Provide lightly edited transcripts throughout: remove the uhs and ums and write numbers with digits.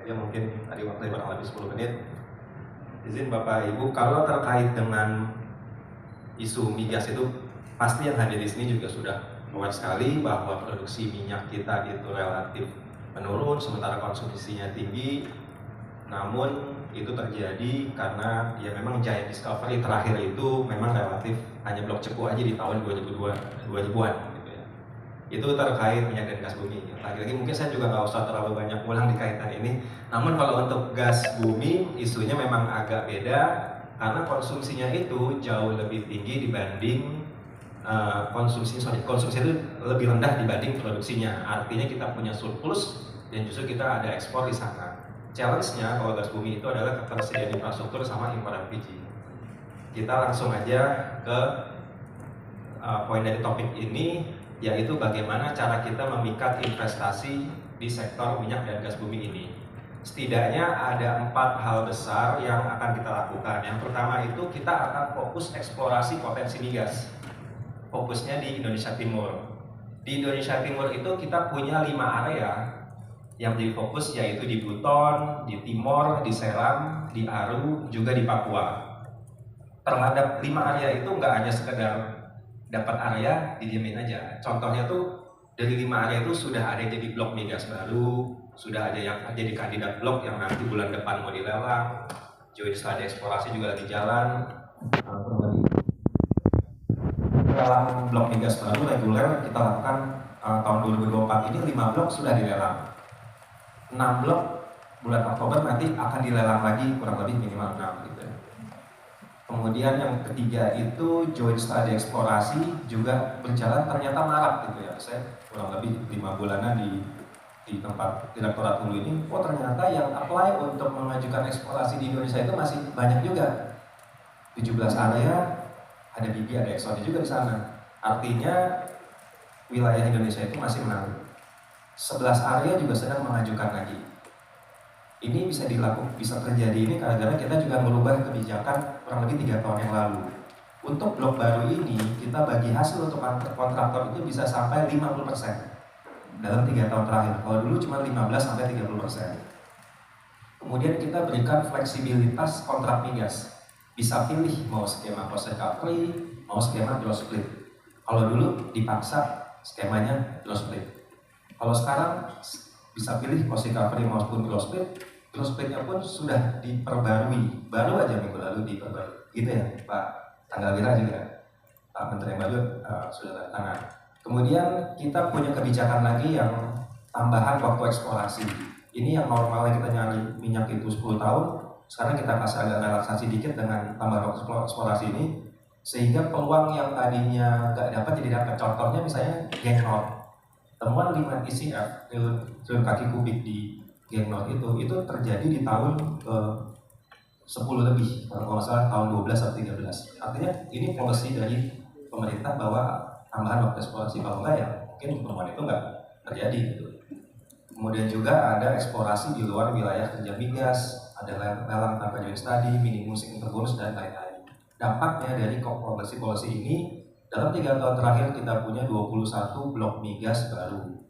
Ya mungkin tadi waktu kurang lebih 10 menit. Izin Bapak Ibu, kalau terkait dengan isu migas itu pasti yang hadir di sini juga sudah aware sekali bahwa produksi minyak kita itu relatif menurun sementara konsumsinya tinggi. Namun itu terjadi karena ya memang giant discovery terakhir itu memang relatif hanya blok Cepu aja di tahun 2000-an gitu ya. Itu terkait minyak dan gas bumi. Lagi-lagi mungkin saya juga nggak usah terlalu banyak ulang di kaitan ini. Namun kalau untuk gas bumi isunya memang agak beda karena konsumsinya itu jauh lebih tinggi dibanding konsumsi itu lebih rendah dibanding produksinya. Artinya kita punya surplus dan justru kita ada ekspor di sana. Challenge-nya kalau gas bumi itu adalah ketersediaan infrastruktur sama impor LPG. Kita langsung aja ke poin dari topik ini, yaitu bagaimana cara kita memikat investasi di sektor minyak dan gas bumi ini. Setidaknya ada 4 hal besar yang akan kita lakukan. Yang pertama itu kita akan fokus eksplorasi potensi migas. Fokusnya di Indonesia Timur. Di Indonesia Timur itu kita punya 5 area yang menjadi fokus, yaitu di Buton, di Timor, di Seram, di Aru, juga di Papua. Terhadap 5 area itu nggak hanya sekedar dapat area didiemin aja. Contohnya tuh dari 5 area itu sudah ada yang jadi blok migas baru, sudah ada yang jadi kandidat blok yang nanti bulan depan mau dilelang. Joint study eksplorasi juga lagi jalan. Lelang blok migas baru reguler kita lakukan tahun 2024 ini 5 blok sudah dilelang. 6 blok bulan Oktober nanti akan dilelang lagi kurang lebih minimal 6 gitu ya. Kemudian yang ketiga itu joint study eksplorasi juga berjalan ternyata marak gitu ya. Saya kurang lebih 5 bulanan di tempat Direktorat Hulu ini, ternyata yang apply untuk mengajukan eksplorasi di Indonesia itu masih banyak juga. 17 area, ada BP, ada Exxon juga di sana. Artinya wilayah Indonesia itu masih menarik. 11 area juga sedang mengajukan lagi. Ini bisa terjadi ini karena kita juga merubah kebijakan kurang lebih 3 tahun yang lalu. Untuk blok baru ini, kita bagi hasil untuk kontraktor itu bisa sampai 50% dalam 3 tahun terakhir. Kalau dulu cuma 15-30%. Kemudian kita berikan fleksibilitas kontrak migas. Bisa pilih mau skema cost recovery, mau skema gross split. Kalau dulu dipaksa skemanya gross split. Kalau sekarang bisa pilih cost recovery maupun gross split. Gross splitnya pun sudah diperbarui, baru aja minggu lalu diperbarui. Gitu ya Pak Tanggalwira juga, Pak Menteri baru sudah tanda tangan. Kemudian kita punya kebijakan lagi yang tambahan waktu eksplorasi. Ini yang normalnya kita nyari minyak itu 10 tahun, sekarang kita kasih agak relaksasi dikit dengan tambahan waktu eksplorasi ini, sehingga peluang yang tadinya nggak dapat jadi dapat. Contohnya misalnya Geng Nord, temuan 5 TCF triliun kaki kubik di Geng Nord itu terjadi di tahun 10 lebih, kalau nggak salah tahun 12 atau 13. Artinya ini policy dari pemerintah bahwa tambahan waktu eksplorasi, kalau enggak ya mungkin pertemuan itu nggak terjadi gitu. Kemudian juga ada eksplorasi di luar wilayah kerja migas, ada lelang tanpa joint study, minimum significant bonus dan lain-lain. Dampaknya dari policy ini, dalam 3 tahun terakhir kita punya 21 blok migas baru,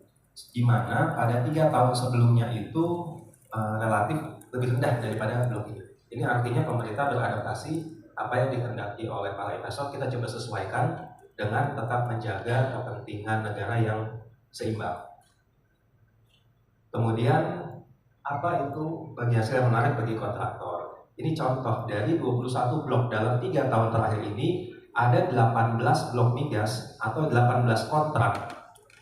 di mana pada 3 tahun sebelumnya itu relatif lebih rendah daripada blok ini. Ini artinya pemerintah beradaptasi, apa yang dikehendaki oleh para investor kita coba sesuaikan dengan tetap menjaga kepentingan negara yang seimbang. Kemudian apa itu bagi hasil yang menarik bagi kontraktor? Ini contoh dari 21 blok dalam 3 tahun terakhir ini, ada 18 blok migas atau 18 kontrak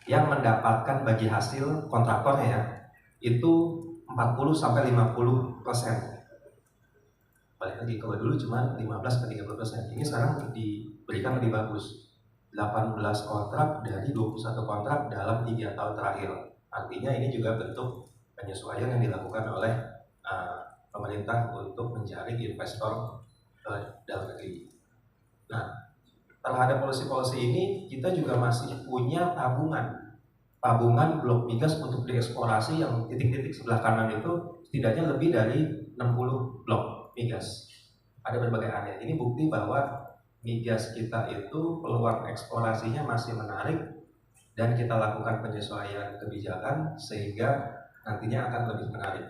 yang mendapatkan bagi hasil kontraktornya ya, itu 40-50%. Balik lagi, kalau dulu cuma 15-30%, ini sekarang diberikan lebih bagus. 18 kontrak dari 21 kontrak dalam 3 tahun terakhir. Artinya ini juga bentuk penyesuaian yang dilakukan oleh pemerintah untuk mencari investor dalam negeri. Nah, terhadap policy ini kita juga masih punya tabungan blok migas untuk dieksplorasi yang titik-titik sebelah kanan itu setidaknya lebih dari 60 blok migas. Ada berbagai area. Ini bukti bahwa migas kita itu peluang eksplorasinya masih menarik dan kita lakukan penyesuaian kebijakan sehingga nantinya akan lebih menarik.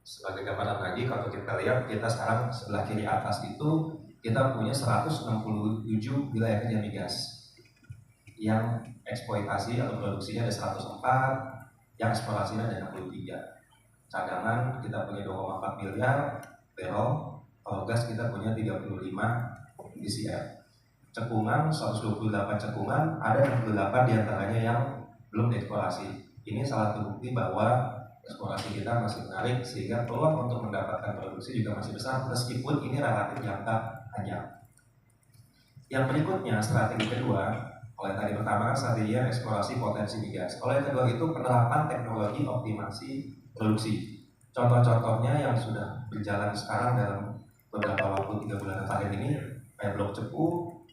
Sebagai gambaran lagi, kalau kita lihat, kita sekarang sebelah kiri atas itu kita punya 167 wilayah kerja migas yang eksploitasi atau produksinya ada 104, yang eksplorasinya ada 63. Cadangan kita punya 2,4 miliar barrel, kalau gas kita punya 35 BCM. Cekungan 128 cekungan, ada 68 diantaranya yang belum dieksplorasi. Ini salah satu bukti bahwa eksplorasi kita masih menarik, sehingga peluang untuk mendapatkan produksi juga masih besar meskipun ini relatif jangka panjang. Yang berikutnya, strategi kedua, kalau yang tadi pertama strategi eksplorasi potensi migas. Kalau yang kedua itu penerapan teknologi optimasi produksi. Contoh-contohnya yang sudah berjalan sekarang dalam beberapa waktu 3 bulan terakhir ini, kayak Blok Cepu,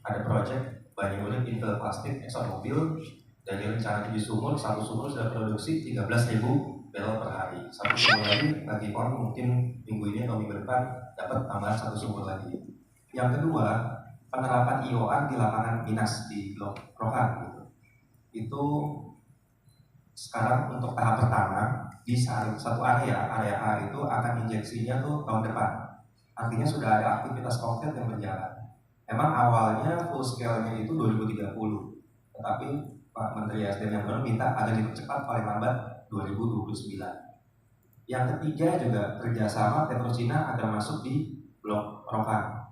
ada proyek Banyuurip infill plastik ExxonMobil, dan rencana di sumur, satu sumur sudah produksi 13.000 barrel per hari. Satu sumur lagi mungkin minggu ini atau minggu depan dapat tambahan satu sumur lagi. Yang kedua, penerapan IOR di lapangan Minas di Blok Rokan gitu. Itu sekarang untuk tahap pertama di satu area A itu akan injeksinya tuh tahun depan. Artinya sudah ada aktivitas konkret yang berjalan. Emang awalnya full scale-nya itu 2030, tetapi Pak Menteri SDM yang baru minta ada dipercepat paling lambat 2029. Yang ketiga juga kerjasama Petrocina akan masuk di Blok Rokan.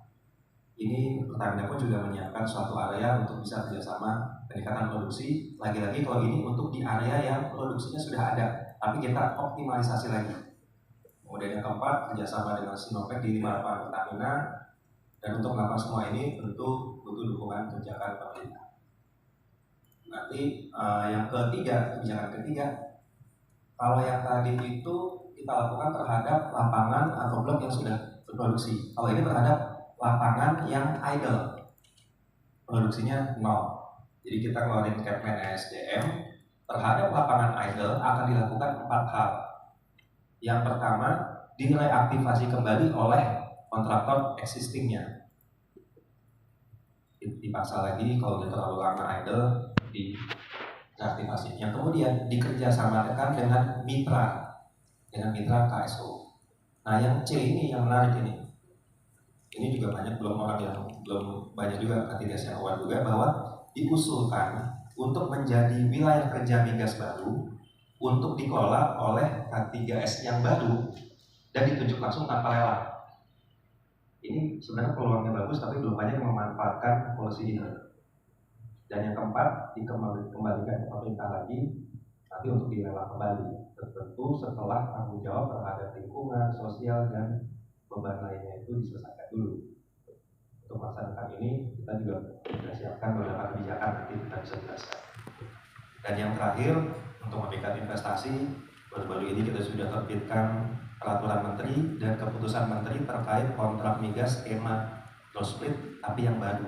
Ini Pertamina pun juga menyiapkan suatu area untuk bisa kerjasama peningkatan produksi. Lagi-lagi kalau ini untuk di area yang produksinya sudah ada, tapi kita optimalisasi lagi. Kemudian yang keempat, kerjasama dengan Sinopec di 5 lapangan Pertamina. Dan untuk melakukan semua ini tentu butuh dukungan kebijakan pemerintah. Nanti yang ketiga, kebijakan ketiga, kalau yang tadi itu kita lakukan terhadap lapangan atau blok yang sudah berproduksi. Kalau ini terhadap lapangan yang idle, produksinya 0. Jadi kita keluarin Kepmen SDM terhadap lapangan idle akan dilakukan 4 hal. Yang pertama, dinilai aktivasi kembali oleh kontraktor existingnya. Dipaksa lagi kalau udah terlalu lama idle di reaktivasi. Yang kemudian dikerjasamakan dengan mitra KSO. Nah yang C ini yang menarik ini. Ini juga banyak belum banyak juga K3S yang awal juga, bahwa diusulkan untuk menjadi wilayah kerja migas baru untuk dikelola oleh K3S yang baru dan ditunjuk langsung tanpa lelang. Ini sebenarnya peluangnya bagus, tapi belum banyak yang memanfaatkan policy ini. Dan yang keempat, dikembalikan ke pemerintah lagi nanti untuk dilelang kembali, tentu setelah tanggung jawab terhadap lingkungan, sosial, dan beban lainnya itu diselesaikan dulu. Untuk melaksanakan ini kita juga sudah siapkan beberapa kebijakan, nanti kita bisa jelaskan. Dan yang terakhir, untuk memberikan investasi, baru-baru ini kita sudah terbitkan peraturan menteri dan keputusan menteri terkait kontrak migas skema gross split tapi yang baru,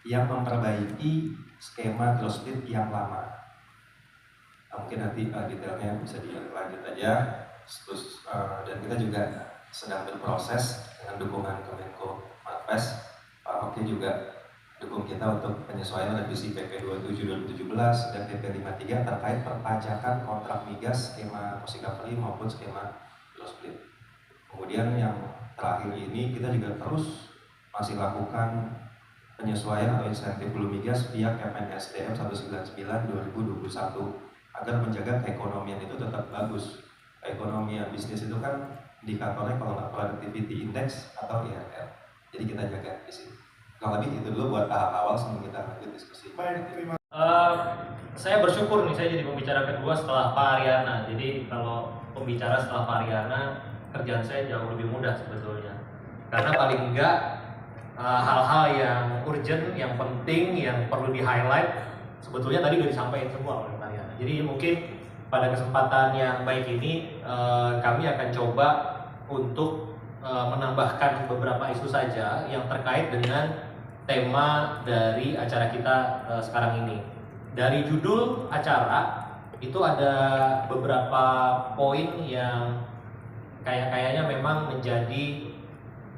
yang memperbaiki skema gross split yang lama. Mungkin nanti detailnya bisa dilanjut aja. Terus, dan kita juga sedang berproses dengan dukungan Kemenko Marves. Pak Oki juga dukung kita untuk penyesuaian revisi PP 27 2017 dan PP 53 terkait perpajakan kontrak migas skema cost recovery maupun skema gross split. Kemudian yang terakhir ini kita juga terus masih lakukan penyesuaian atau insentif hulu migas via Kepmen SDM 199 2021 agar menjaga keekonomian itu tetap bagus. Keekonomian bisnis itu kan indikatornya kalau nggak productivity index atau IRR. Jadi kita jaga di sini. Kalau lebih itu dulu buat tahap awal sebelum kita lanjut diskusi. Baik, terima saya bersyukur nih saya jadi pembicara kedua setelah Pak Ariana. Jadi kalau pembicara setelah Pak Ariana, kerjaan saya jauh lebih mudah sebetulnya. Karena paling enggak hal-hal yang urgent, yang penting, yang perlu di-highlight sebetulnya tadi sudah disampaikan semua oleh Pak Ariana. Jadi mungkin pada kesempatan yang baik ini kami akan coba untuk menambahkan beberapa isu saja yang terkait dengan tema dari acara kita sekarang ini. Dari judul acara itu ada beberapa poin yang kayaknya memang menjadi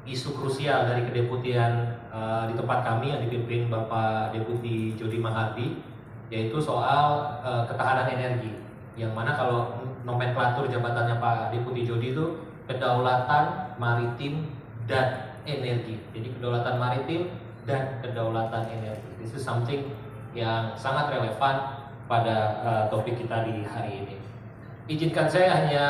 isu krusial dari kedeputian di tempat kami yang dipimpin Bapak Deputi Jody Mahardi, yaitu soal ketahanan energi. yang mana kalau nomenklatur jabatannya Pak Deputi Jody itu kedaulatan maritim dan energi. Jadi kedaulatan maritim dan kedaulatan energi. This is something yang sangat relevan pada topik kita di hari ini. Izinkan saya hanya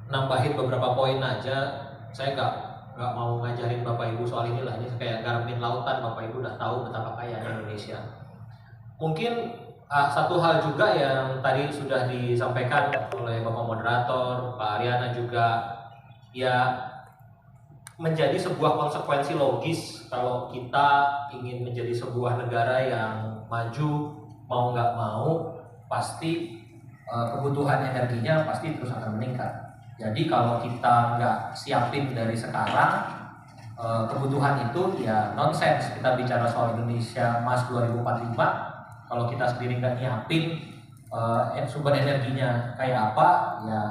nambahin beberapa poin aja. Saya nggak mau ngajarin Bapak Ibu soal ini lah. Ini kayak garmin lautan, Bapak Ibu udah tahu betapa kaya Indonesia. Mungkin satu hal juga yang tadi sudah disampaikan oleh Bapak Moderator, Pak Ariana juga, ya menjadi sebuah konsekuensi logis kalau kita ingin menjadi sebuah negara yang maju, mau nggak mau pasti kebutuhan energinya pasti terus akan meningkat. Jadi kalau kita nggak siapin dari sekarang kebutuhan itu ya nonsens. Kita bicara soal Indonesia Emas 2045, kalau kita sendiri nggak nyiapin sumber energinya kayak apa, ya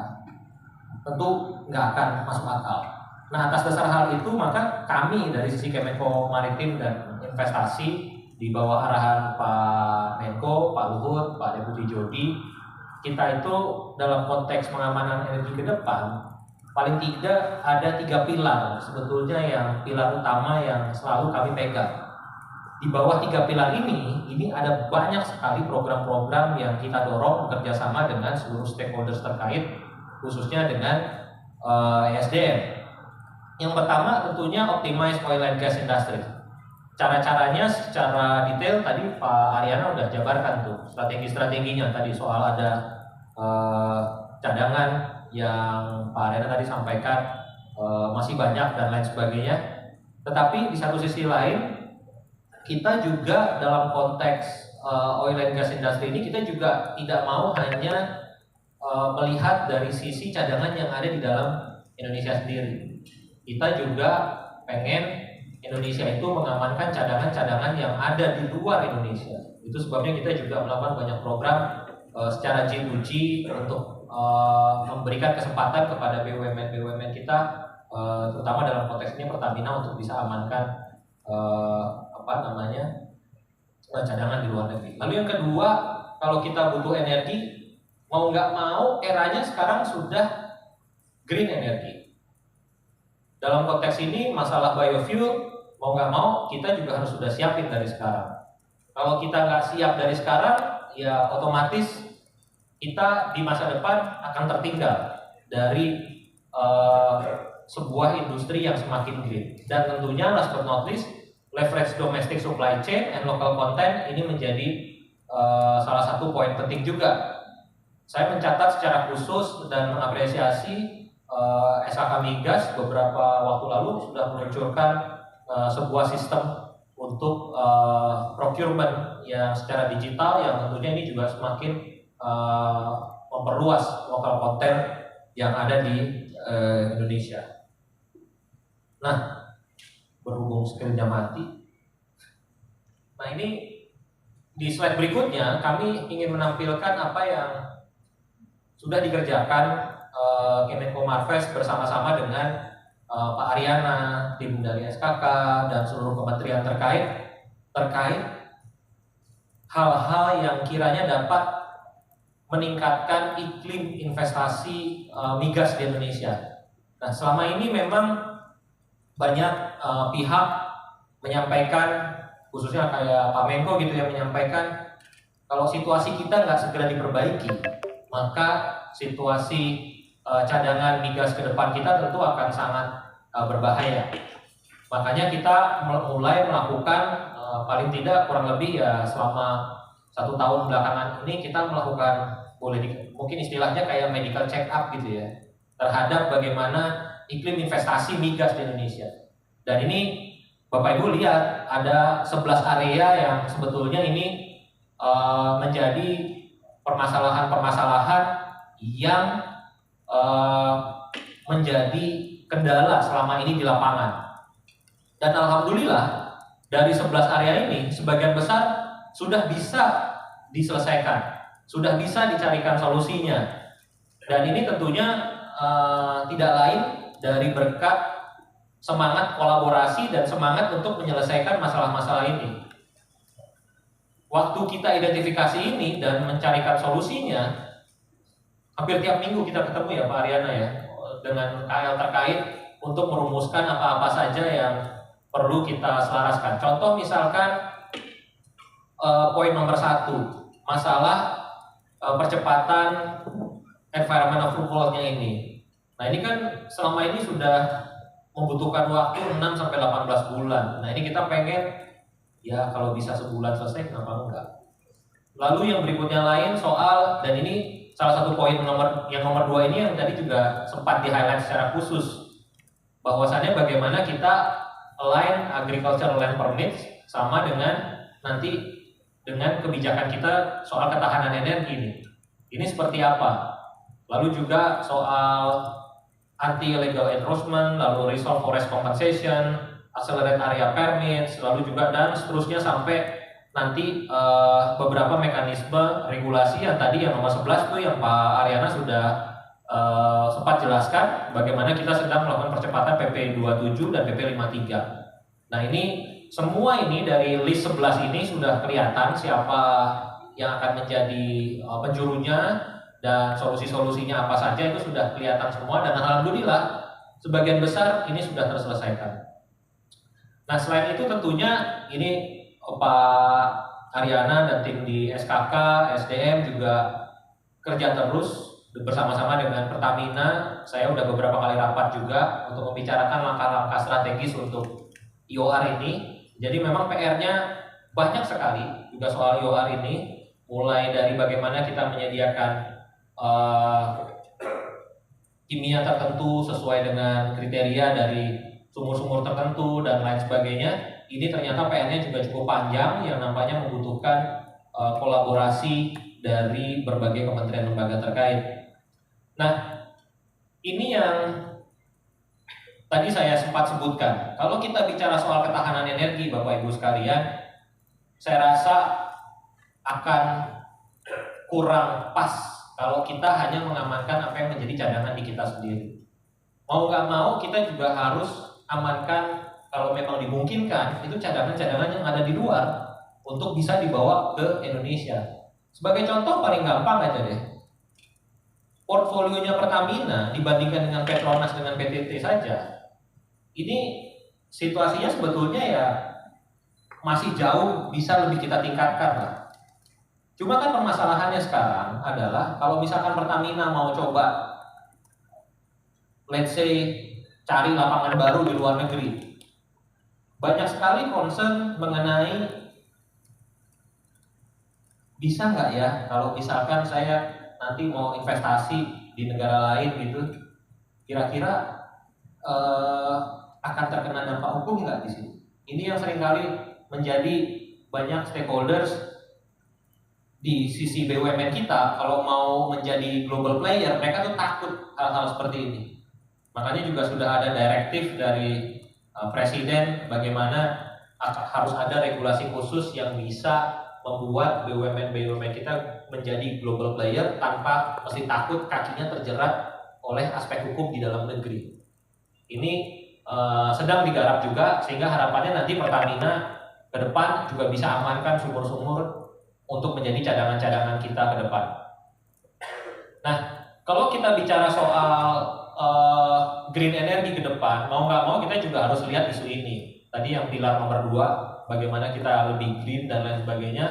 tentu nggak akan masuk akal. Nah, atas dasar hal itu maka kami dari sisi Kemenko Maritim dan Investasi di bawah arahan Pak Menko, Pak Luhut, Pak Deputi Jody, kita itu dalam konteks pengamanan energi ke depan paling tidak ada 3 pilar sebetulnya, yang pilar utama yang selalu kami pegang. Di bawah 3 pilar ini ada banyak sekali program-program yang kita dorong bekerjasama dengan seluruh stakeholders terkait, khususnya dengan SDM. Yang pertama tentunya optimize oil and gas industry. Cara-caranya secara detail tadi Pak Ariana udah jabarkan tuh strategi-strateginya tadi, soal ada cadangan yang Pak Ariana tadi sampaikan masih banyak dan lain sebagainya. Tetapi di satu sisi lain kita juga dalam konteks oil and gas industry ini kita juga tidak mau hanya melihat dari sisi cadangan yang ada di dalam Indonesia sendiri. Kita juga pengen Indonesia itu mengamankan cadangan-cadangan yang ada di luar Indonesia. Itu sebabnya kita juga melakukan banyak program secara G2G untuk memberikan kesempatan kepada BUMN kita, terutama dalam konteks ini Pertamina, untuk bisa amankan cadangan di luar negeri. Lalu yang kedua, kalau kita butuh energi, mau nggak mau eranya sekarang sudah green energy. Dalam konteks ini masalah biofuel, mau nggak mau kita juga harus sudah siapin dari sekarang. Kalau kita nggak siap dari sekarang, ya otomatis kita di masa depan akan tertinggal dari sebuah industri yang semakin green. Dan tentunya last but not least, leverage domestic supply chain and local content ini menjadi salah satu poin penting juga. Saya mencatat secara khusus dan mengapresiasi SKK Migas beberapa waktu lalu sudah meluncurkan sebuah sistem untuk procurement yang secara digital, yang tentunya ini juga semakin memperluas lokal konten yang ada di Indonesia. Nah, berhubung screen-nya mati. Nah, ini di slide berikutnya kami ingin menampilkan apa yang sudah dikerjakan Kemenko Marves bersama-sama dengan Pak Ariana, tim dari SKK dan seluruh kementerian terkait hal-hal yang kiranya dapat meningkatkan iklim investasi migas di Indonesia. Nah, selama ini memang banyak pihak menyampaikan, khususnya kayak Pak Menko gitu, yang menyampaikan kalau situasi kita nggak segera diperbaiki, maka situasi cadangan migas ke depan kita tentu akan sangat berbahaya. Makanya kita mulai melakukan paling tidak kurang lebih ya selama 1 tahun belakangan ini kita melakukan mungkin istilahnya kayak medical check up gitu ya, terhadap bagaimana iklim investasi migas di Indonesia. Dan ini Bapak Ibu lihat ada 11 area yang sebetulnya ini menjadi permasalahan-permasalahan yang menjadi kendala selama ini di lapangan. Dan alhamdulillah dari 11 area ini sebagian besar sudah bisa diselesaikan, sudah bisa dicarikan solusinya. Dan ini tentunya tidak lain dari berkat semangat kolaborasi dan semangat untuk menyelesaikan masalah-masalah ini. waktu kita identifikasi ini dan mencarikan solusinya, hampir tiap minggu kita ketemu ya Pak Ariana ya, dengan KL terkait untuk merumuskan apa-apa saja yang perlu kita selaraskan. Contoh misalkan poin nomor 1, masalah percepatan environment approval-nya ini. Nah ini kan selama ini sudah membutuhkan waktu 6-18 bulan. Nah ini kita pengen ya kalau bisa sebulan selesai, kenapa enggak. Lalu yang berikutnya lain soal, dan ini salah satu poin nomor 2 ini yang tadi juga sempat di-highlight secara khusus, bahwasannya bagaimana kita align agricultural land permits sama dengan nanti dengan kebijakan kita soal ketahanan energi ini. Ini seperti apa? Lalu juga soal anti-illegal encroachment, lalu resolve forest compensation, accelerate area permits, lalu juga dan seterusnya sampai nanti beberapa mekanisme regulasi yang tadi yang nomor 11 tuh yang Pak Ariana sudah sempat jelaskan bagaimana kita sedang melakukan percepatan PP 27 dan PP 53. Nah ini semua ini dari list 11 ini sudah kelihatan siapa yang akan menjadi penjurunya dan solusi-solusinya apa saja itu sudah kelihatan semua, dan alhamdulillah sebagian besar ini sudah terselesaikan. Nah selain itu tentunya ini Pak Ariana dan tim di SKK, SDM juga kerja terus bersama-sama dengan Pertamina. Saya udah beberapa kali rapat juga untuk membicarakan langkah-langkah strategis untuk IOR ini. Jadi memang PR-nya banyak sekali juga soal IOR ini, mulai dari bagaimana kita menyediakan kimia tertentu sesuai dengan kriteria dari sumur-sumur tertentu dan lain sebagainya. Ini ternyata PR-nya juga cukup panjang yang nampaknya membutuhkan kolaborasi dari berbagai kementerian lembaga terkait. Nah, ini yang tadi saya sempat sebutkan. Kalau kita bicara soal ketahanan energi, Bapak Ibu sekalian, saya rasa akan kurang pas kalau kita hanya mengamankan apa yang menjadi cadangan di kita sendiri. Mau nggak mau kita juga harus amankan, kalau memang dimungkinkan, itu cadangan-cadangan yang ada di luar untuk bisa dibawa ke Indonesia. Sebagai contoh paling gampang aja deh, portfolionya Pertamina dibandingkan dengan Petronas dengan PTT saja, ini situasinya sebetulnya ya masih jauh bisa lebih kita tingkatkan lah. Cuma kan permasalahannya sekarang adalah kalau misalkan Pertamina mau coba let's say cari lapangan baru di luar negeri, banyak sekali concern mengenai bisa nggak ya kalau misalkan saya nanti mau investasi di negara lain gitu, kira-kira akan terkena dampak hukum nggak di sini? Ini yang seringkali menjadi banyak stakeholders di sisi BUMN kita kalau mau menjadi global player, mereka tuh takut hal-hal seperti ini. Makanya juga sudah ada direktif dari Presiden bagaimana harus ada regulasi khusus yang bisa membuat BUMN kita menjadi global player tanpa mesti takut kakinya terjerat oleh aspek hukum di dalam negeri. Ini sedang digarap juga sehingga harapannya nanti Pertamina ke depan juga bisa amankan sumur-sumur untuk menjadi cadangan-cadangan kita ke depan. Nah, kalau kita bicara soal green energy ke depan, mau nggak mau kita juga harus lihat isu ini. Tadi yang pilar nomor 2, bagaimana kita lebih green dan lain sebagainya.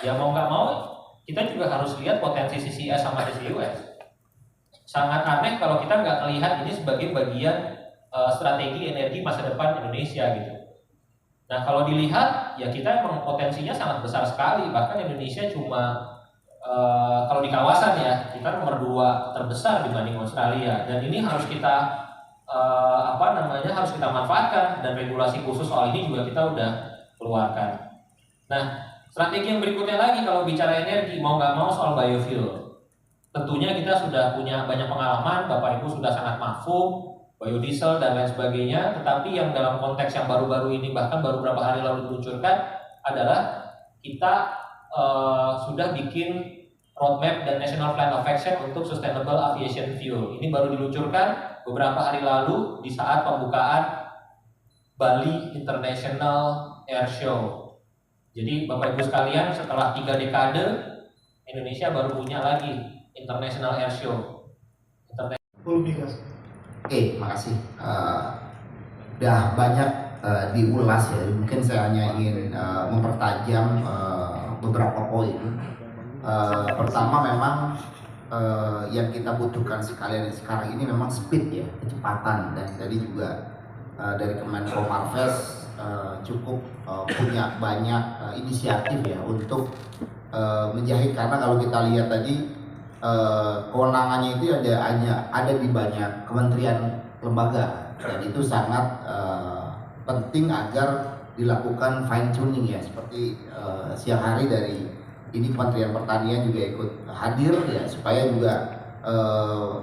Ya mau nggak mau, kita juga harus lihat potensi CCS sama CCUS. Sangat aneh kalau kita nggak melihat ini sebagai bagian strategi energi masa depan Indonesia gitu. Nah kalau dilihat ya kita memang potensinya sangat besar sekali, bahkan Indonesia cuma kalau di kawasan ya kita nomor 2 terbesar dibanding Australia, dan ini harus kita harus kita manfaatkan, dan regulasi khusus soal ini juga kita udah keluarkan. Nah strategi yang berikutnya lagi kalau bicara energi, mau nggak mau soal biofuel. Tentunya kita sudah punya banyak pengalaman, Bapak Ibu sudah sangat mafhum biodiesel dan lain sebagainya, tetapi yang dalam konteks yang baru-baru ini bahkan baru beberapa hari lalu diluncurkan adalah kita sudah bikin roadmap dan national plan of action untuk sustainable aviation fuel. Ini baru diluncurkan beberapa hari lalu di saat pembukaan Bali International Air Show. Jadi Bapak Ibu sekalian, setelah 3 dekade Indonesia baru punya lagi International Air Show. Oke, makasih. Udah banyak diulas ya. Mungkin saya hanya ingin mempertajam beberapa poin. Pertama memang yang kita butuhkan sekalian sekarang ini memang speed ya, kecepatan, dan tadi juga dari Kemenko Marves cukup punya banyak inisiatif ya untuk menjahit, karena kalau kita lihat tadi kewenangannya itu ada di banyak kementerian lembaga, dan itu sangat penting agar dilakukan fine tuning ya, seperti siang hari dari ini Kementerian Pertanian juga ikut hadir ya, supaya juga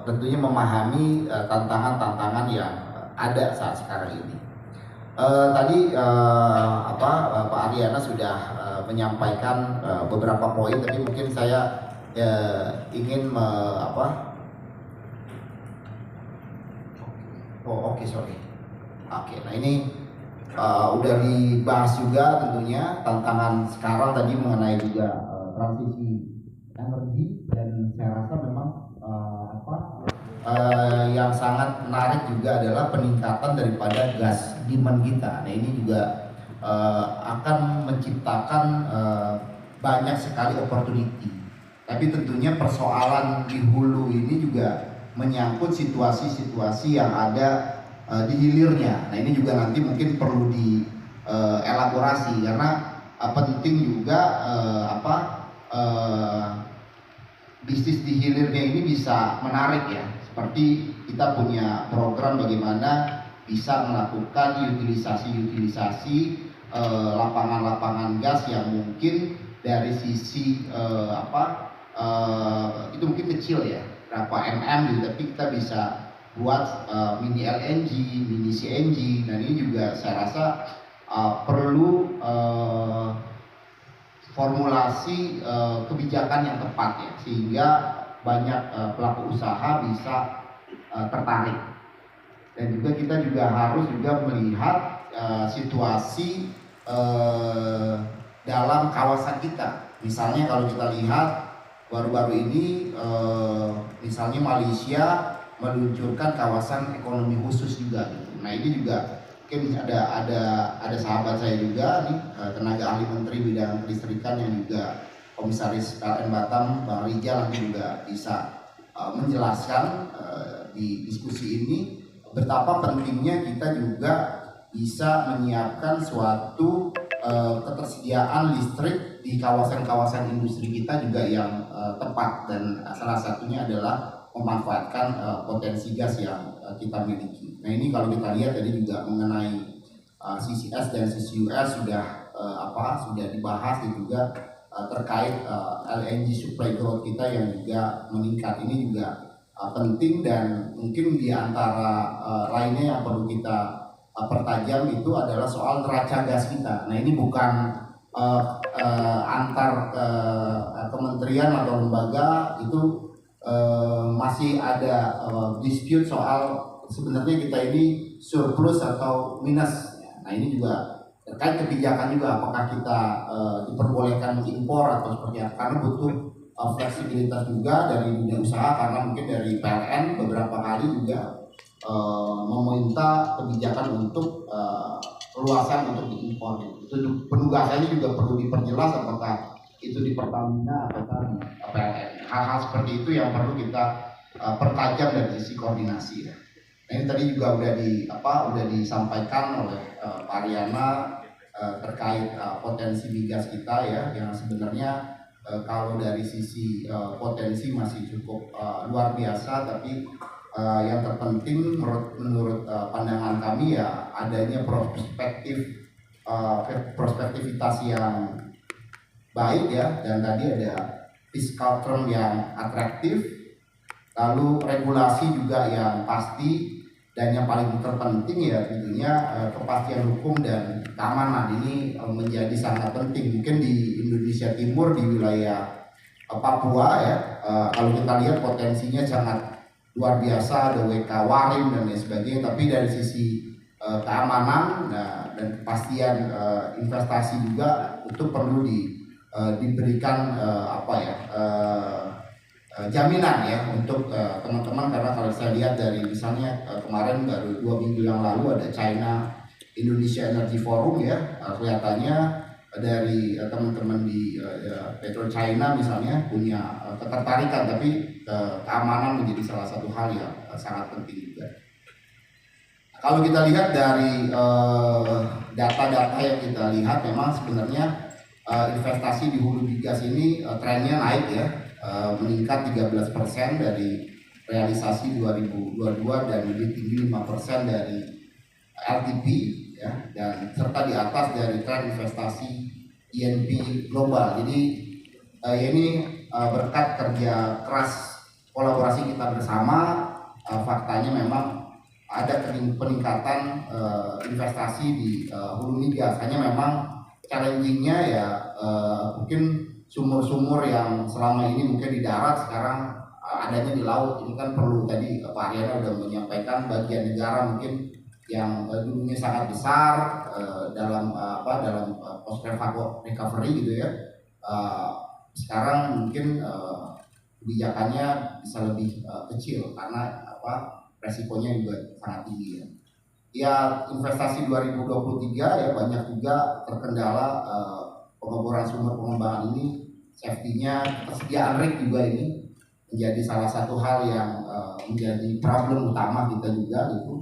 tentunya memahami tantangan-tantangan yang ada saat sekarang ini. Tadi Pak Ariana sudah menyampaikan beberapa poin, tapi mungkin saya ingin nah ini udah dibahas juga tentunya tantangan sekarang tadi mengenai juga transisi energi, dan saya rasa memang yang sangat menarik juga adalah peningkatan daripada gas demand kita. Nah ini juga akan menciptakan banyak sekali opportunity. Tapi tentunya persoalan di hulu ini juga menyangkut situasi-situasi yang ada di hilirnya. Nah ini juga nanti mungkin perlu dielaborasi, karena penting juga bisnis di hilirnya ini bisa menarik ya. Seperti kita punya program bagaimana bisa melakukan utilisasi lapangan-lapangan gas yang mungkin dari sisi itu mungkin kecil ya, berapa gitu, tapi kita bisa buat mini LNG, mini CNG. Dan ini juga saya rasa perlu formulasi kebijakan yang tepat ya, sehingga banyak pelaku usaha bisa tertarik. Dan juga kita juga harus juga melihat situasi dalam kawasan kita. Misalnya kalau kita lihat baru-baru ini misalnya Malaysia meluncurkan kawasan ekonomi khusus juga gitu. Nah ini juga mungkin ada sahabat saya juga nih, tenaga ahli menteri bidang kelistrikan yang juga komisaris PLN Batam, Bang Rijal, nanti juga bisa menjelaskan di diskusi ini betapa pentingnya kita juga bisa menyiapkan suatu ketersediaan listrik di kawasan-kawasan industri kita juga yang tepat, dan salah satunya adalah memanfaatkan potensi gas yang kita miliki. Nah ini kalau kita lihat tadi juga mengenai CCS dan CCUS sudah dibahas, dan juga terkait LNG supply growth kita yang juga meningkat. Ini juga penting, dan mungkin di antara lainnya yang perlu kita pertajam itu adalah soal neraca gas kita. Nah ini bukan antar kementerian atau lembaga itu masih ada dispute soal sebenarnya kita ini surplus atau minus. Nah ini juga terkait kebijakan juga, apakah kita diperbolehkan impor atau seperti apa, karena butuh fleksibilitas juga dari dunia usaha, karena mungkin dari PLN beberapa kali juga meminta kebijakan untuk luasan untuk diimpor. Itu penugasannya juga perlu diperjelas, apakah itu di Pertamina atau di PLN. Hal-hal seperti itu yang perlu kita pertajam dari sisi koordinasi ya. Nah, ini tadi juga udah disampaikan oleh Pak Ariana terkait potensi migas kita ya, yang sebenarnya kalau dari sisi potensi masih cukup luar biasa, tapi yang terpenting menurut pandangan kami ya adanya prospektivitas yang baik ya, dan tadi ada fiscal term yang atraktif, lalu regulasi juga yang pasti, dan yang paling terpenting ya tentunya kepastian hukum dan keamanan. Ini menjadi sangat penting. Mungkin di Indonesia Timur, di wilayah Papua ya, kalau kita lihat potensinya sangat luar biasa, ada WK Warim dan lain sebagainya, tapi dari sisi keamanan dan kepastian investasi juga itu perlu diberikan jaminan ya untuk teman-teman, karena kalau saya lihat dari misalnya kemarin baru 2 minggu yang lalu ada China Indonesia Energy Forum ya, kelihatannya dari teman-teman di Petro China misalnya punya ketertarikan, tapi keamanan menjadi salah satu hal yang sangat penting juga. Kalau kita lihat dari data-data yang kita lihat, memang sebenarnya investasi di hulu migas ini trennya naik ya, meningkat 13% dari realisasi 2022 dan lebih tinggi 5% dari LTP ya, dan serta di atas dari tren investasi INP global. Jadi ini berkat kerja keras kolaborasi kita bersama, faktanya memang ada peningkatan investasi di hulu migas. Hanya memang challengingnya ya mungkin sumur-sumur yang selama ini mungkin di darat sekarang adanya di laut. Ini kan perlu, tadi Pak Ariana sudah menyampaikan, bagian negara mungkin yang dulunya sangat besar dalam post recovery gitu ya, sekarang mungkin kebijakannya bisa lebih kecil karena resikonya juga sangat tinggi ya. Ya, investasi 2023 ya banyak juga terkendala pengeboran sumur pengembangan ini, safety-nya, ketersediaan rig juga ini menjadi salah satu hal yang menjadi problem utama kita juga gitu.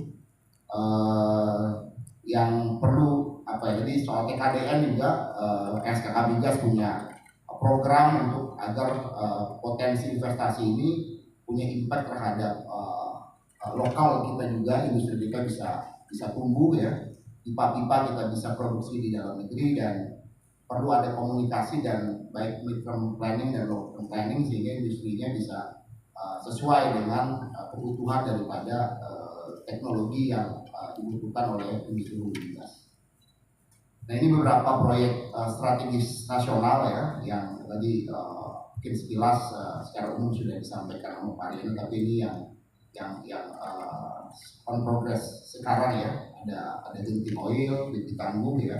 Yang perlu jadi soal TKDN juga, SKK Migas punya program untuk agar potensi investasi ini punya impact terhadap lokal kita juga, industri kita bisa tumbuh ya, pipa-pipa kita bisa produksi di dalam negeri, dan perlu ada komunikasi dan baik mid-term planning dan long-term planning sehingga industrinya bisa sesuai dengan kebutuhan daripada teknologi yang dibutuhkan oleh industri hulu migas. Nah, ini beberapa proyek strategis nasional ya yang tadi mungkin sekilas secara umum sudah disampaikan oleh Pak Ariana, tapi ini yang on progress sekarang ya, ada Genting Oil, Bibit Tanggung ya,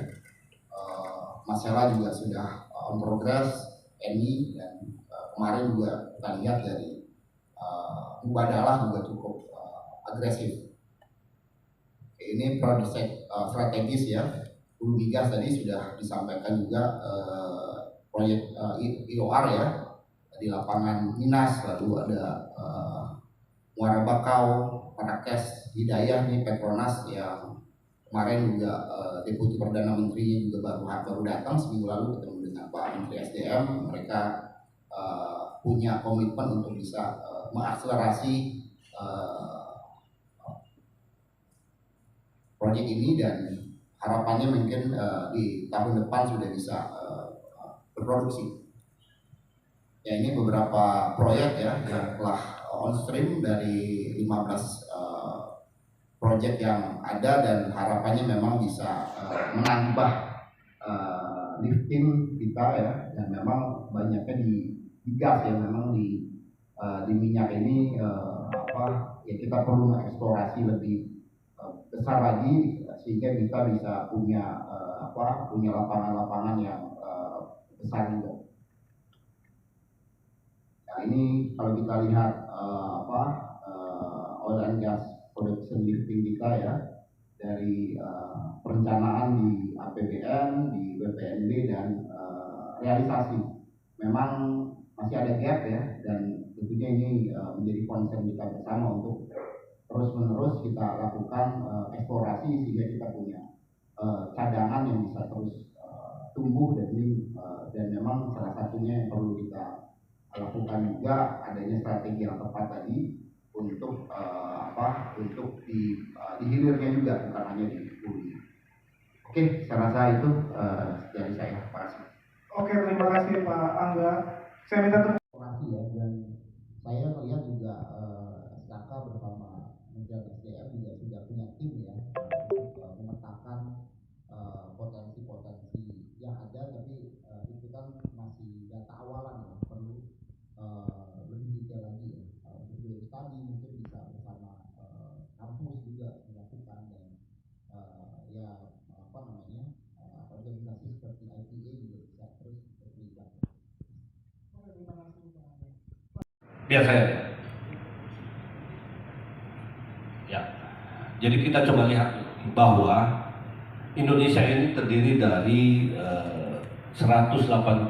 Masela juga sudah on progress, Eni, dan kemarin juga kita lihat dari Mubadalah juga cukup agresif. Ini proyek strategis ya. Hulu migas tadi sudah disampaikan juga, proyek IOR ya di lapangan Minas, lalu ada Muara Bakau, Paracas, Hidayah nih Petronas yang kemarin juga Deputi Perdana Menterinya juga baru datang seminggu lalu ketemu dengan Pak Menteri SDM. Mereka punya komitmen untuk bisa mengakselerasi proyek ini, dan harapannya mungkin di tahun depan sudah bisa berproduksi. Ya, ini beberapa proyek ya yang telah on stream dari 15 proyek yang ada, dan harapannya memang bisa menambah lifting kita ya, dan memang banyaknya di gas ya, memang di minyak ini ya kita perlu mengeksplorasi lebih besar lagi sehingga kita bisa punya lapangan-lapangan yang besar juga. Nah, ini kalau kita lihat oil and gas production lifting kita ya, dari perencanaan di APBN, di BPNB, dan realisasi memang masih ada gap ya, dan tentunya ini menjadi concern kita bersama untuk terus-menerus kita lakukan eksplorasi sehingga kita punya cadangan yang bisa terus tumbuh, dan memang salah satunya yang perlu kita lakukan juga adanya strategi yang tepat tadi untuk untuk di hilirnya juga, bukan hanya di hulunya. Oke, saya rasa itu dari saya. Terima kasih. Oke, terima kasih Pak Angga. Saya minta tepuk ya, dan saya melihat juga SKK bersama Menteri SDM juga sudah punya tim ya untuk memetakan potensi-potensi yang ada, tapi itu kan masih data awalan ya, perlu lebih detail lagi ya. Untuk tadi mungkin bisa bersama kampus juga dilakukan, dan Biar saya. Ya. Jadi kita coba lihat bahwa Indonesia ini terdiri dari 189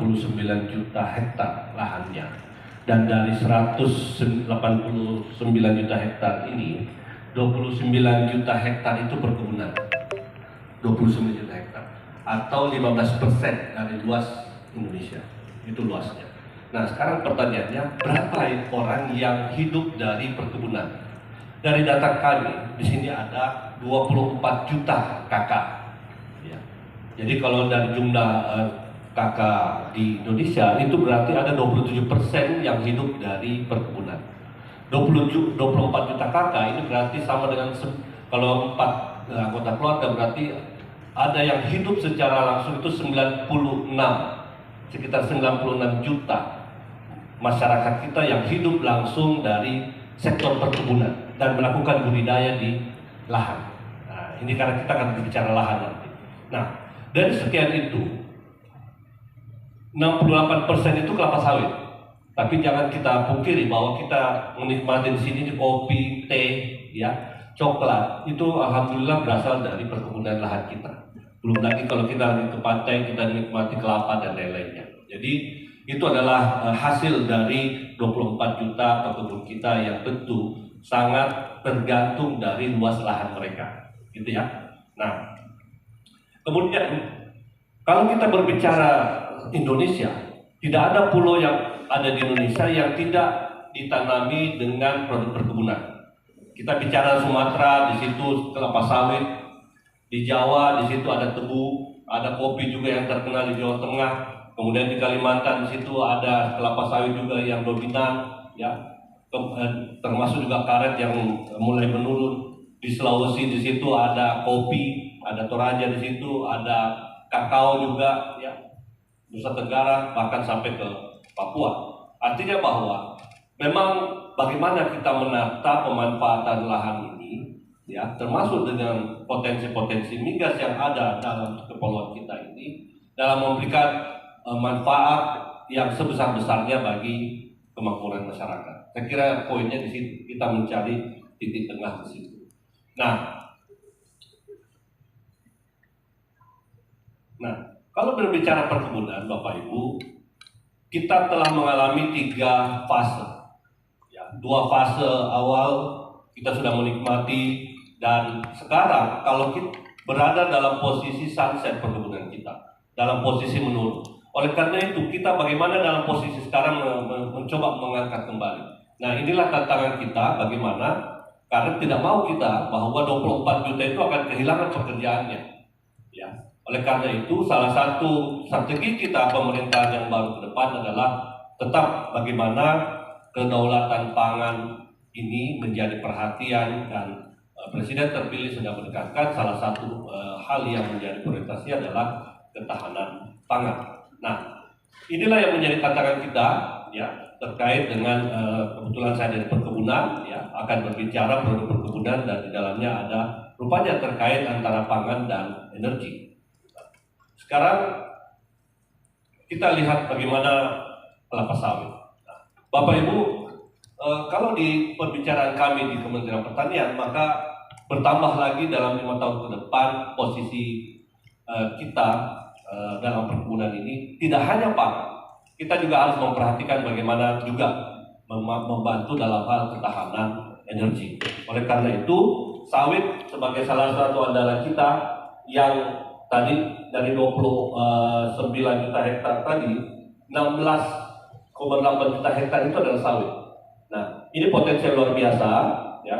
juta hektar lahannya, dan dari 189 juta hektar ini 29 juta hektar itu perkebunan. 29 juta hektar atau 15% dari luas Indonesia, itu luasnya. Nah, sekarang pertanyaannya, berapa orang yang hidup dari perkebunan? Dari data kami di sini ada 24 juta kakak. Ya. Jadi kalau dari jumlah kakak di Indonesia itu berarti ada 27% yang hidup dari perkebunan. 24 juta kakak ini berarti sama dengan kalau 4 anggota keluarga, berarti ada yang hidup secara langsung itu 96, sekitar 96 juta masyarakat kita yang hidup langsung dari sektor perkebunan dan melakukan budidaya di lahan. Nah, ini karena kita akan berbicara lahan nanti. Nah, dari sekian itu 68% itu kelapa sawit. Tapi jangan kita pungkiri bahwa kita menikmati di sini kopi, teh, ya, coklat. Itu alhamdulillah berasal dari perkebunan lahan kita. Belum lagi kalau kita lagi ke pantai, kita nikmati kelapa dan lain-lainnya. Jadi itu adalah hasil dari 24 juta pekebun kita yang tentu sangat tergantung dari luas lahan mereka, gitu ya. Nah, kemudian kalau kita berbicara Indonesia, tidak ada pulau yang ada di Indonesia yang tidak ditanami dengan produk perkebunan. Kita bicara Sumatera, di situ kelapa sawit, di Jawa, di situ ada tebu, ada kopi juga yang terkenal di Jawa Tengah. Kemudian di Kalimantan di situ ada kelapa sawit juga yang dominan, ya, termasuk juga karet yang mulai menurun. Di Sulawesi di situ ada kopi, ada Toraja di situ, ada kakao juga, ya, Nusa Tenggara, bahkan sampai ke Papua. Artinya bahwa memang bagaimana kita menata pemanfaatan lahan ini, ya, termasuk dengan potensi-potensi migas yang ada dalam kepulauan kita ini, dalam memberikan manfaat yang sebesar-besarnya bagi kemakmuran masyarakat. Saya kira poinnya di situ, kita mencari titik tengah di situ. Nah, kalau berbicara perkebunan, Bapak Ibu, kita telah mengalami 3 fase. Ya, 2 fase awal kita sudah menikmati, dan sekarang kalau kita berada dalam posisi sunset perkebunan kita, dalam posisi menurun. Oleh karena itu, kita bagaimana dalam posisi sekarang mencoba mengangkat kembali. Nah, inilah tantangan kita, bagaimana, karena tidak mau kita bahwa 24 juta itu akan kehilangan pekerjaannya. Ya. Oleh karena itu, salah satu strategi kita pemerintahan yang baru ke depan adalah tetap bagaimana kedaulatan pangan ini menjadi perhatian, dan Presiden terpilih sudah menekankan salah satu hal yang menjadi prioritasnya adalah ketahanan pangan. Nah, inilah yang menjadi tantangan kita, ya, terkait dengan kebetulan saya dari perkebunan, ya, akan berbicara produk perkebunan, dan di dalamnya ada rupanya terkait antara pangan dan energi. Sekarang kita lihat bagaimana kelapa sawit. Nah, Bapak Ibu, kalau di pembicaraan kami di Kementerian Pertanian, maka bertambah lagi dalam 5 tahun ke depan posisi kita dalam perkebunan ini tidak hanya pangan, kita juga harus memperhatikan bagaimana juga membantu dalam hal ketahanan energi. Oleh karena itu, sawit sebagai salah satu andalan kita yang tadi dari 29 juta hektar tadi, 16,8 juta hektar itu adalah sawit. Nah, ini potensi luar biasa, ya,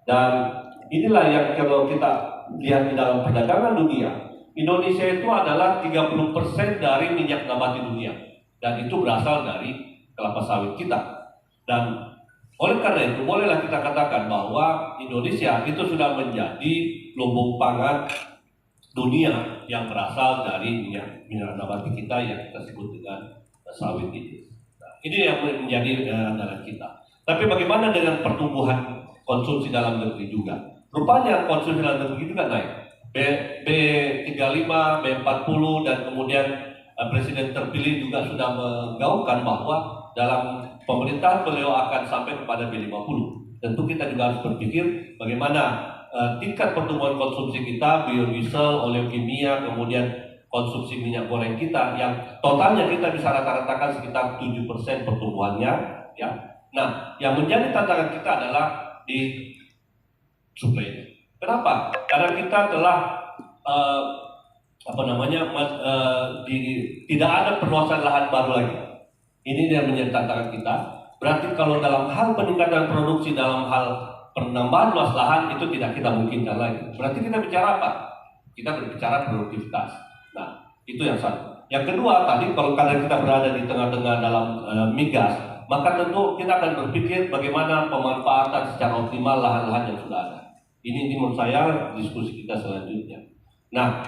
dan inilah yang kalau kita lihat di dalam perdagangan dunia, Indonesia itu adalah 30% dari minyak nabati dunia, dan itu berasal dari kelapa sawit kita. Dan oleh karena itu, bolehlah kita katakan bahwa Indonesia itu sudah menjadi lumbung pangan dunia yang berasal dari minyak nabati kita yang kita sebut dengan sawit ini. Nah, ini yang menjadi andalan kita. Tapi bagaimana dengan pertumbuhan konsumsi dalam negeri juga? Rupanya konsumsi dalam negeri juga naik. B35, B40, dan kemudian Presiden terpilih juga sudah menggaungkan bahwa dalam pemerintahan beliau akan sampai kepada B50. Tentu kita juga harus berpikir bagaimana tingkat pertumbuhan konsumsi kita, biodiesel, oleokimia, kemudian konsumsi minyak goreng kita yang totalnya kita bisa rata-ratakan sekitar 7% pertumbuhannya, ya. Nah, yang menjadi tantangan kita adalah di suplainya. Kenapa? Karena kita telah tidak ada perluasan lahan baru lagi. Ini yang menjadi tantangan kita. Berarti kalau dalam hal peningkatan produksi, dalam hal penambahan luas lahan itu tidak kita mungkinkan lagi. Berarti kita bicara apa? Kita berbicara produktivitas. Nah, itu yang satu. Yang kedua tadi, kalau karena kita berada di tengah-tengah dalam migas, maka tentu kita akan berpikir bagaimana pemanfaatan secara optimal lahan-lahan yang sudah ada. Ini menurut saya diskusi kita selanjutnya. Nah,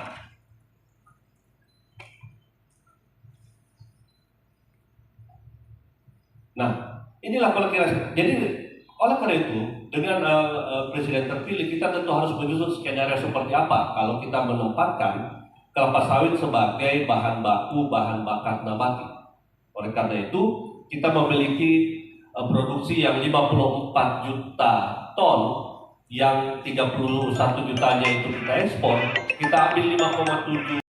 inilah kalau kira. Jadi oleh karena itu, dengan presiden terpilih kita tentu harus menyusun skenario seperti apa kalau kita menempatkan kelapa sawit sebagai bahan baku, bahan bakar nabati. Oleh karena itu, kita memiliki produksi yang 54 juta ton, yang 31 jutanya itu kita ekspor, kita ambil 5,7